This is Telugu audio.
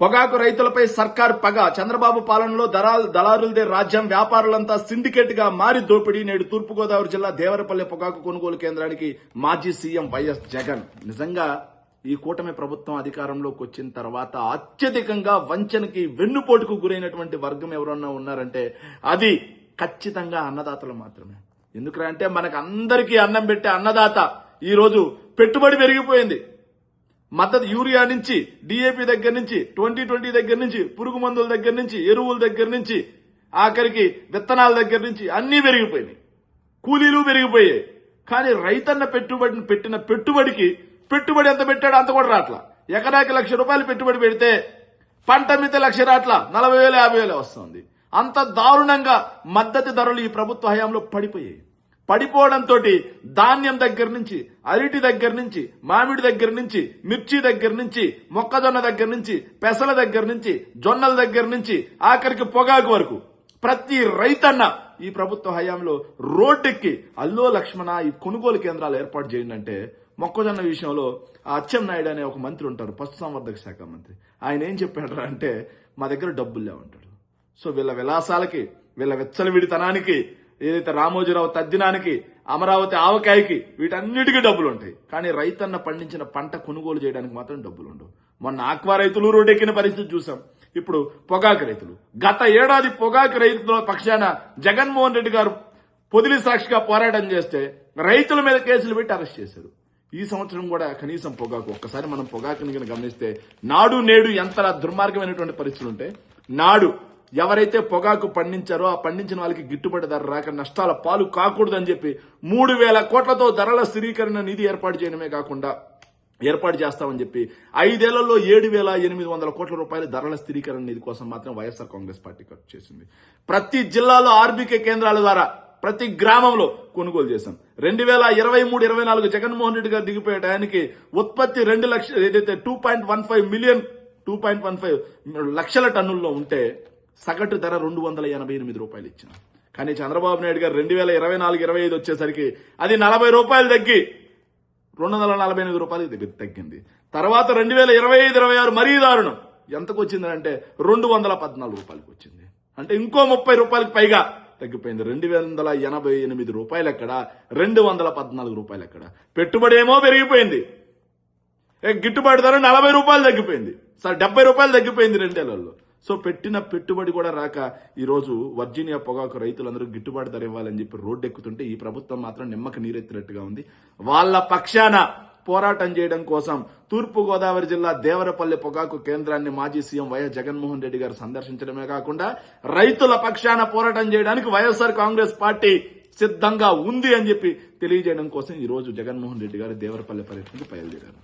పొగాకు రైతులపై సర్కార్ పగ. చంద్రబాబు పాలనలో దళారులదే రాజ్యం, వ్యాపారులంతా సిండికేట్ గా మారి దోపిడీ. నేడు తూర్పుగోదావరి జిల్లా దేవరపల్లి పొగాకు కొనుగోలు కేంద్రానికి మాజీ సీఎం వైఎస్ జగన్. నిజంగా ఈ కూటమి ప్రభుత్వం అధికారంలోకి వచ్చిన తర్వాత అత్యధికంగా వంచనకి వెన్నుపోటుకు గురైనటువంటి వర్గం ఎవరన్నా ఉన్నారంటే అది ఖచ్చితంగా అన్నదాతలు మాత్రమే. ఎందుకంటే మనకు అందరికీ అన్నం పెట్టే అన్నదాత ఈ రోజు పెట్టుబడి పెరిగిపోయింది. మద్దతు యూరియా నుంచి, డిఏపి దగ్గర నుంచి, 2020 దగ్గర నుంచి, పురుగు మందుల దగ్గర నుంచి, ఎరువుల దగ్గర నుంచి, ఆఖరికి విత్తనాల దగ్గర నుంచి అన్నీ పెరిగిపోయినాయి. కూలీలు పెరిగిపోయాయి. కానీ రైతన్న పెట్టిన పెట్టుబడి ఎంత పెట్టాడు అంత కూడా రాట్లా. ఎకరాకి ₹1,00,000 పెట్టుబడి పెడితే పంట మీద 1,00,000 రాట్లా, 40,000 50,000 వస్తుంది. అంత దారుణంగా మద్దతు ధరలు ఈ ప్రభుత్వ హయాంలో పడిపోయాయి. పడిపోవడంతో ధాన్యం దగ్గర నుంచి, అరటి దగ్గర నుంచి, మామిడి దగ్గర నుంచి, మిర్చి దగ్గర నుంచి, మొక్కజొన్న దగ్గర నుంచి, పెసల దగ్గర నుంచి, జొన్నల దగ్గర నుంచి, ఆఖరికి పొగాకు వరకు ప్రతి రైతన్న ఈ ప్రభుత్వ హయాంలో రోడ్డెక్కి అల్లో లక్ష్మణ ఈ కొనుగోలు కేంద్రాలు ఏర్పాటు చేయండి అంటే, మొక్కజొన్న విషయంలో అచ్చెన్నాయుడు అనే ఒక మంత్రి ఉంటారు, పశుసంవర్ధక శాఖ మంత్రి. ఆయన ఏం చెప్పాడు అంటే, మా దగ్గర డబ్బులు లేవంటాడు. సో వీళ్ళ విలాసాలకి, వీళ్ళ విచ్చలవిడితనానికి, ఏదైతే రామోజీరావు తద్దినానికి, అమరావతి ఆవకాయకి, వీటన్నిటికీ డబ్బులు ఉంటాయి. కానీ రైతన్న పండించిన పంట కొనుగోలు చేయడానికి మాత్రం డబ్బులు ఉండవు. మొన్న ఆక్వా రైతులు రోడ్డెక్కిన పరిస్థితి చూసాం. ఇప్పుడు పొగాకు రైతులు, గత ఏడాది పొగాకు రైతుల పక్షాన జగన్మోహన్ రెడ్డి గారు పొదిలి సాక్షిగా పోరాటం చేస్తే రైతుల మీద కేసులు పెట్టి అరెస్ట్ చేశారు. ఈ సంవత్సరం కూడా కనీసం పొగాకు, ఒక్కసారి మనం పొగాకుని గమనిస్తే నాడు నేడు ఎంత దుర్మార్గమైనటువంటి పరిస్థితులు ఉంటాయి. నాడు ఎవరైతే పొగాకు పండించారో ఆ పండించిన వాళ్ళకి గిట్టుబాటు ధర రాక నష్టాల పాలు కాకూడదని చెప్పి 3,000 కోట్లతో ధరల స్థిరీకరణ నిధి ఏర్పాటు చేయడమే కాకుండా ఏర్పాటు చేస్తామని చెప్పి 5 ఏళ్లలో 7,800 కోట్ల రూపాయల ధరల స్థిరీకరణ నిధి కోసం మాత్రం వైఎస్ఆర్ కాంగ్రెస్ పార్టీ ఖర్చు చేసింది. ప్రతి జిల్లాలో ఆర్బీకే కేంద్రాల ద్వారా ప్రతి గ్రామంలో కొనుగోలు చేశాం. 2023-24 జగన్మోహన్ రెడ్డి గారు దిగిపోయే టయానికి ఉత్పత్తి 2 లక్షలు, ఏదైతే 2.15 లక్షల టన్నుల్లో ఉంటే సగటు ధర ₹288 ఇచ్చిన. కానీ చంద్రబాబు నాయుడు గారు 2024-25 వచ్చేసరికి అది ₹40 తగ్గి ₹248 తగ్గింది. తర్వాత 2025-26 మరీ దారుణం. ఎంతకు వచ్చిందంటే ₹214 వచ్చింది. అంటే ఇంకో ₹30 పైగా తగ్గిపోయింది. ₹288 ఎక్కడ, ₹214 ఎక్కడ. పెట్టుబడి ఏమో పెరిగిపోయింది, గిట్టుబాటు ధర ₹40 తగ్గిపోయింది, ₹70 తగ్గిపోయింది 2 ఏళ్లలో. సో పెట్టిన పెట్టుబడి కూడా రాక ఈ రోజు వర్జీనియా పొగాకు రైతులందరూ గిట్టుబాటు ధర ఇవ్వాలని చెప్పి రోడ్డు ఎక్కుతుంటే ఈ ప్రభుత్వం మాత్రం నిమ్మకి నీరెత్తినట్టుగా ఉంది. వాళ్ళ పక్షాన పోరాటం చేయడం కోసం తూర్పుగోదావరి జిల్లా దేవరపల్లి పొగాకు కేంద్రాన్ని మాజీ సీఎం వైఎస్ జగన్మోహన్ రెడ్డి గారు సందర్శించడమే కాకుండా రైతుల పక్షాన పోరాటం చేయడానికి వైఎస్ఆర్ కాంగ్రెస్ పార్టీ సిద్ధంగా ఉంది అని చెప్పి తెలియజేయడం కోసం ఈ రోజు జగన్మోహన్ రెడ్డి గారు దేవరపల్లి పర్యటనకు బయలుదేరారు.